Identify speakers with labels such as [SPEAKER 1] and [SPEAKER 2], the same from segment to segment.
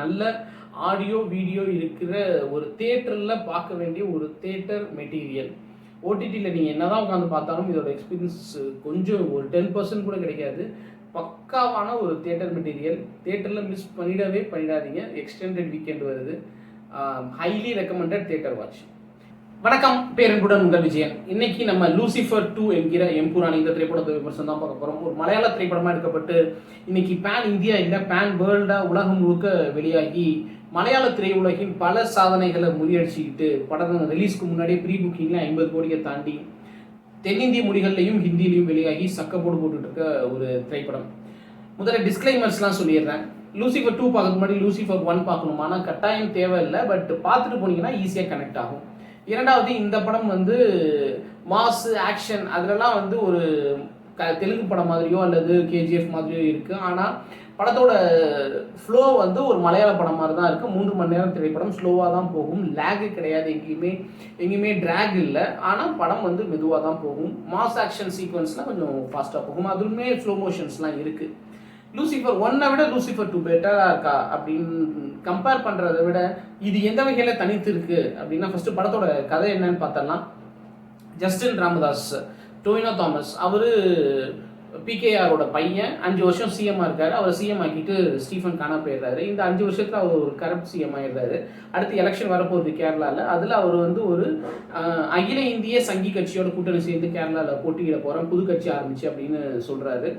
[SPEAKER 1] நல்ல audio video இருக்கிற ஒரு தியேட்டரில் பார்க்க வேண்டிய ஒரு தியேட்டர் மெட்டீரியல். ஓடிடியில் நீங்கள் என்ன தான் உட்காந்து பார்த்தாலும் இதோட எக்ஸ்பீரியன்ஸ் கொஞ்சம் ஒரு 10% கூட கிடைக்காது. பக்காவான ஒரு தியேட்டர் மெட்டீரியல். தியேட்டரில் மிஸ் பண்ணிடாதீங்க. எக்ஸ்டெண்டட் வீக்கெண்ட் வருது. Highly recommended theatre watch. வணக்கம், பேரன்புடன் உங்கள் விஜயன். இன்னைக்கு நம்ம லூசிஃபர் 2 என்கிற எம்புரான் இந்த திரைப்படத்தை விமர்சனம் தான் பார்க்க போகிறோம். ஒரு மலையாள திரைப்படமாக எடுக்கப்பட்டு இன்னைக்கு பேன் இந்தியா இல்லை பேன் வேர்ல்டாக உலகம் முழுக்க வெளியாகி மலையாள திரையுலகின் பல சாதனைகளை முறியடிச்சுக்கிட்டு படம் ரிலீஸ்க்கு முன்னாடியே ப்ரீ புக்கிங்கில் 50 கோடியை தாண்டி தென்னிந்திய மொழிகள்லையும் ஹிந்திலையும் வெளியாகி சக்கப்போடு போட்டுட்டு இருக்க ஒரு திரைப்படம். முதல்ல டிஸ்க்ளைமர்ஸ்லாம் சொல்லிடுறேன். லூசிஃபர் 2 பார்க்கறதுக்கு முன்னாடி லூசிஃபர் 1 பார்க்கணுமா? ஆனால் கட்டாயம் தேவையில்லை, பட் பார்த்துட்டு போனீங்கன்னா ஈஸியாக கனெக்ட் ஆகும். இரண்டாவது, இந்த படம் மாஸ் ஆக்ஷன் அதிலெல்லாம் ஒரு தெலுங்கு படம் மாதிரியோ அல்லது கேஜிஎஃப் மாதிரியோ இருக்குது. ஆனால் படத்தோட ஃப்ளோ ஒரு மலையாள படம் மாதிரி தான் இருக்குது. 3 மணி நேரம் திரைப்படம். ஸ்லோவாக தான் போகும். லேகு கிடையாது, எங்கேயுமே ட்ராக் இல்லை. ஆனால் படம் மெதுவாக தான் போகும். மாஸ் ஆக்ஷன் சீக்வன்ஸ்லாம் கொஞ்சம் ஃபாஸ்ட்டாக போகும். அதுவுமே ஸ்லோ மோஷன்ஸ்லாம் இருக்குது. லூசிஃபர் 1 விட லூசிஃபர் 2 பெட்டராக இருக்கா அப்படின்னு கம்பேர் பண்ணுறதை விட இது எந்த வகையில் தனித்து இருக்கு அப்படின்னா, ஃபர்ஸ்ட் படத்தோட கதை என்னன்னு பார்த்தலாம். ஜஸ்டின் ராமதாஸ், டோவினோ தாமஸ், அவர் பிகேஆரோட பையன். 5 வருஷம் சிஎம்மாக இருக்காரு. அவர் சிஎம் ஆக்கிட்டு ஸ்டீஃபன் காணா போயிடுறாரு. இந்த 5 வருஷத்தில் அவர் ஒரு கரப்ட் சிஎம் ஆயிடுறாரு. அடுத்து எலெக்ஷன் வரப்போகுது கேரளாவில். அதில் அவர் ஒரு அகில இந்திய சங்கி கட்சியோட கூட்டணி சேர்ந்து கேரளாவில் போட்டியிட போகிறேன், புது கட்சி ஆரம்பிச்சு அப்படின்னு சொல்கிறாரு.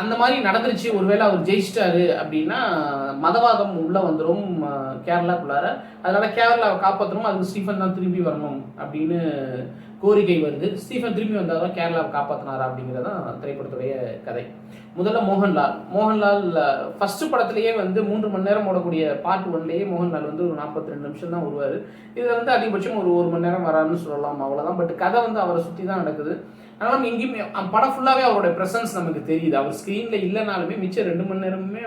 [SPEAKER 1] அந்த மாதிரி நடந்துருச்சு. ஒருவேளை அவர் ஜெயிச்சிட்டாரு அப்படின்னா மதவாதம் உள்ளே வந்துடும் கேரளாக்குள்ளார. அதனால கேரளாவை காப்பாற்றணும், அதுக்கு ஸ்டீஃபன் தான் திரும்பி வரணும் அப்படின்னு கோரிக்கை வருது. ஸ்டீஃபன் திரும்பி வந்தாலும் கேரளாவை காப்பாற்றினாரா அப்படிங்கிறதான் திரைப்படத்துடைய கதை. முதல்ல மோகன்லால் ஃபர்ஸ்ட் படத்துலேயே 3 மணி நேரம் ஓடக்கூடிய பார்ட் 1லேயே மோகன்லால் ஒரு 42 நிமிஷம் தான் வருவார். இதில் அதிகபட்சம் ஒரு மணி நேரம் வரான்னு சொல்லலாம், அவ்வளோதான். பட் கதை அவரை சுற்றி தான் நடக்குது. அதனால எங்கேயுமே படம் ஃபுல்லாகவே அவருடைய ப்ரெசன்ஸ் நமக்கு தெரியுது. அவர் ஸ்க்ரீனில் இல்லைனாலுமே மிச்சம் 2 மணி நேரமுமே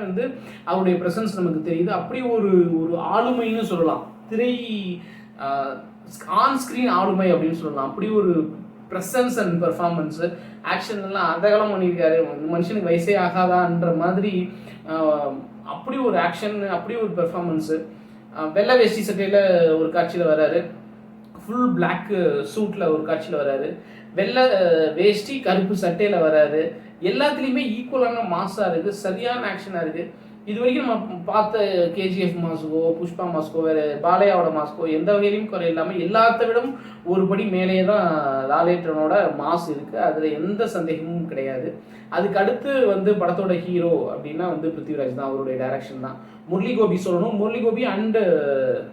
[SPEAKER 1] அவருடைய ப்ரெசன்ஸ் நமக்கு தெரியுது. அப்படி ஒரு ஆளுமைன்னு சொல்லலாம். ஆன் ஸ்க்ரீன் ஆளுமை அப்படின்னு சொல்லலாம். அப்படி ஒரு ப்ரெசன்ஸ் அண்ட் பெர்ஃபார்மன்ஸு, ஆக்ஷன்லாம் அதகலம் பண்ணியிருக்காரு. மனுஷனுக்கு வயசே ஆகாதான்ற மாதிரி அப்படி ஒரு ஆக்ஷன், அப்படி ஒரு பெர்ஃபார்மன்ஸு. வெள்ளை வேஷ்டி சட்டையில் ஒரு காட்சியில் வராரு, ஃபுல் பிளாக் சூட்டில் ஒரு காட்சியில் வராரு, வெள்ளை வேஷ்டி கருப்பு சட்டையில் வராரு. எல்லாத்துலேயுமே ஈக்குவலான மாஸாக இருக்குது, சரியான ஆக்ஷனாக இருக்குது. இது வரைக்கும் நம்ம பார்த்த கேஜிஎஃப் மாஸ்கோ, புஷ்பா மாஸ்கோ, வேறு பாலையாவோட மாஸ்கோ எந்த வகையிலையும் குறை இல்லாமல் எல்லாத்த விடம் ஒரு படி மேலேயே தான் லாலேட்டனோட மாஸ் இருக்குது. அதில் எந்த சந்தேகமும் கிடையாது. அதுக்கு அடுத்து படத்தோட ஹீரோ அப்படின்னா பிருத்திவிராஜ் தான். அவருடைய டைரக்ஷன் தான். முரளி கோபி சொல்லணும். முரளி கோபி அண்டு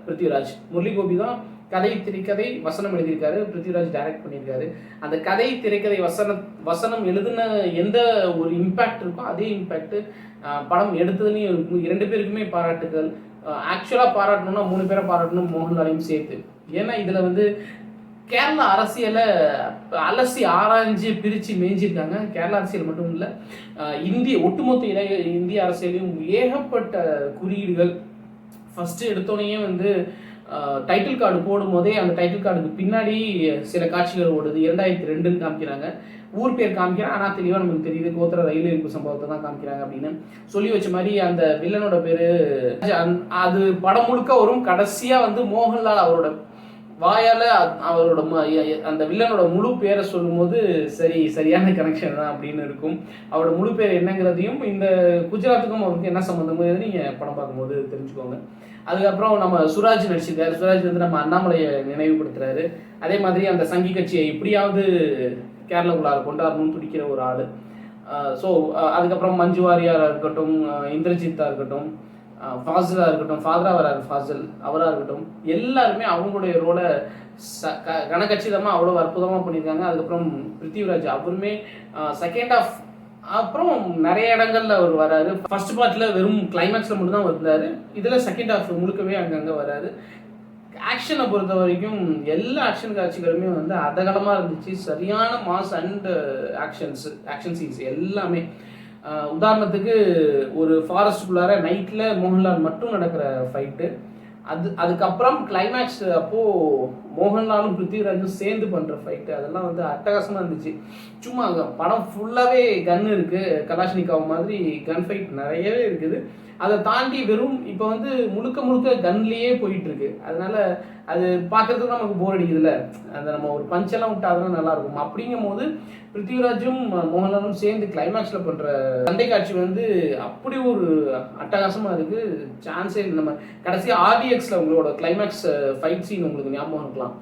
[SPEAKER 1] பிருத்திவிராஜ். முரளி கோபி தான் கதை, திரைக்கதை, வசனம் எழுதியிருக்காரு. பிருத்திவிராஜ் டைரக்ட் பண்ணியிருக்காரு. அந்த கதை, திரைக்கதை, வசனம் எழுதுன எந்த ஒரு இம்பேக்ட் இருக்கோ அதே இம்பேக்ட் படம் எடுத்ததுலேயும் 2 பேருக்குமே பாராட்டுகள். ஆக்சுவலாக பாராட்டணும்னா 3 பேரை பாராட்டணும், மோகன்லாலையும் சேர்த்து. ஏன்னா இதில் கேரளா அரசியலை அலசி ஆராய்ஞ்சு பிரித்து மேய்ஞ்சிருக்காங்க. கேரளா அரசியல் மட்டும் இல்லை, ஒட்டுமொத்த இந்திய அரசியலையும் ஏகப்பட்ட குறியீடுகள். ஃபஸ்ட்டு எடுத்தோடனே டைட்டில் கார்டு போடும்போதே அந்த டைட்டில் கார்டுக்கு பின்னாடி சில காட்சிகள் ஓடுது. 2002ன்னு காமிக்கிறாங்க. ஊர் பேர் காமிக்கிறாங்க, ஆனால் தெளிவாக நமக்கு தெரியுது கோத்திர ரயில் இருக்கு சம்பவத்தை தான் காமிக்கிறாங்க அப்படின்னு சொல்லி வச்ச மாதிரி. அந்த வில்லனோட பேர் அது படம் முழுக்க வரும். கடைசியாக மோகன்லால் அவரோட வாயால் அவரோட அந்த வில்லனோட முழு பேரை சொல்லும்போது சரியான கனெக்ஷன் தான் அப்படின்னு இருக்கும். அவரோட முழு பேர் என்னங்கிறதையும் இந்த குஜராத்துக்கும் அவருக்கு என்ன சம்மந்தம் நீங்கள் படம் பார்க்கும்போது தெரிஞ்சுக்கோங்க. அதுக்கப்புறம் நம்ம சுராஜ் நடிச்சிருக்காரு. சுராஜ் நம்ம அண்ணாமலையை நினைவுபடுத்துறாரு. அதே மாதிரி அந்த சங்கி கட்சியை எப்படியாவது கேரளாவுக்குள்ளார கொண்டாடணும்னு துடிக்கிற ஒரு ஆள். ஸோ அதுக்கப்புறம் மஞ்சு வாரியாராக இருக்கட்டும், இந்திரஜித்தாக இருக்கட்டும், ஃபாசிலாக இருக்கட்டும், ஃபாதரா வராரு ஃபாசில் அவராக இருக்கட்டும், எல்லாருமே அவங்களுடைய ரோலை கனகச்சிதமாக அவ்வளோ அற்புதமாக பண்ணியிருக்காங்க. அதுக்கப்புறம் பிருத்திவிராஜ் அவருமே செகண்ட் ஆஃப் அப்புறம் நிறைய இடங்கள்ல அவர் வராரு. ஃபர்ஸ்ட் பார்ட்டில் வெறும் கிளைமேக்ஸில் மட்டும் தான் வந்தாரு. இதில் செகண்ட் ஹாஃப் முழுக்கவே அங்கங்கே வராரு. ஆக்ஷனை பொறுத்த வரைக்கும் எல்லா ஆக்ஷன் காட்சிகளுமே அதகலமாக இருந்துச்சு. சரியான மாஸ் அண்ட் ஆக்ஷன் சீன்ஸ் எல்லாமே. உதாரணத்துக்கு ஒரு ஃபாரஸ்ட்டுக்குள்ளார நைட்டில் மோகன்லால் மட்டும் நடக்கிற ஃபைட்டு, அதுக்கப்புறம் கிளைமேக்ஸ் அப்போது மோகன்லாலும் பிருத்திவிராஜும் சேர்ந்து பண்ணுற ஃபைட்டு, அதெல்லாம் அட்டகாசமாக இருந்துச்சு. சும்மா படம் ஃபுல்லாகவே கன் இருக்குது, கலாஷ்னிகாவ் மாதிரி கன் ஃபைட் நிறையவே இருக்குது. அதை தாண்டி வெறும் இப்போ வந்து முழுக்க முழுக்க கன்லேயே போயிட்டு இருக்கு. அதனால அது பார்க்கறதுக்கு நமக்கு போர் அடிக்குதுல்ல, அந்த நம்ம ஒரு பஞ்செல்லாம் விட்டு அதெல்லாம் நல்லா இருக்கும். அப்படிங்கும் போது பிருத்திவிராஜும் மோகன்லாலும் சேர்ந்து கிளைமேக்ஸில் பண்ணுற சண்டை காட்சி வந்து அப்படி ஒரு அட்டகாசமாக இருக்குது, சான்ஸே இல்லை. நம்ம கடைசி ஆர்டிஎக்ஸில் உங்களோட கிளைமேக்ஸ் ஃபைட் சீன் உங்களுக்கு ஞாபகம் இருக்கலாம்,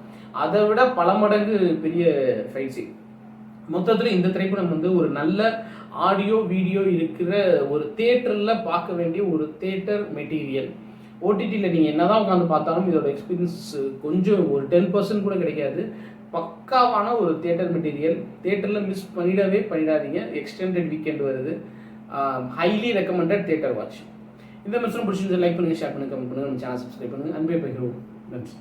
[SPEAKER 1] அதை விட பல மடங்கு பெரிய ஃபைட் சீன். மொத்தத்தில் இந்த திரைப்படம் வந்து ஒரு நல்ல ஆடியோ வீடியோ இருக்கிற ஒரு தியேட்டரில் பார்க்க வேண்டிய ஒரு தியேட்டர் மெட்டீரியல். ஓடிடியில் நீங்கள் என்ன தான் உட்காந்து பார்த்தாலும் இதோட எக்ஸ்பீரியன்ஸ் கொஞ்சம் ஒரு 10% கூட கிடைக்காது. பக்காவான ஒரு தியேட்டர் மெட்டீரியல். தியேட்டரில் மிஸ் பண்ணிடாதீங்க. எக்ஸ்டெண்டட் வீக்கெண்ட் வருது. Highly recommended theatre watch. இந்த மெசேஜ் பிடிச்சிருந்து லைக் பண்ணுங்கள், ஷேர் பண்ணுங்கள், கமெண்ட் பண்ணுங்கள், நம்ம சேனல் சப்ஸ்கிரைப் பண்ணுங்கள். அன்பே பகிர்வோம். நன்றி.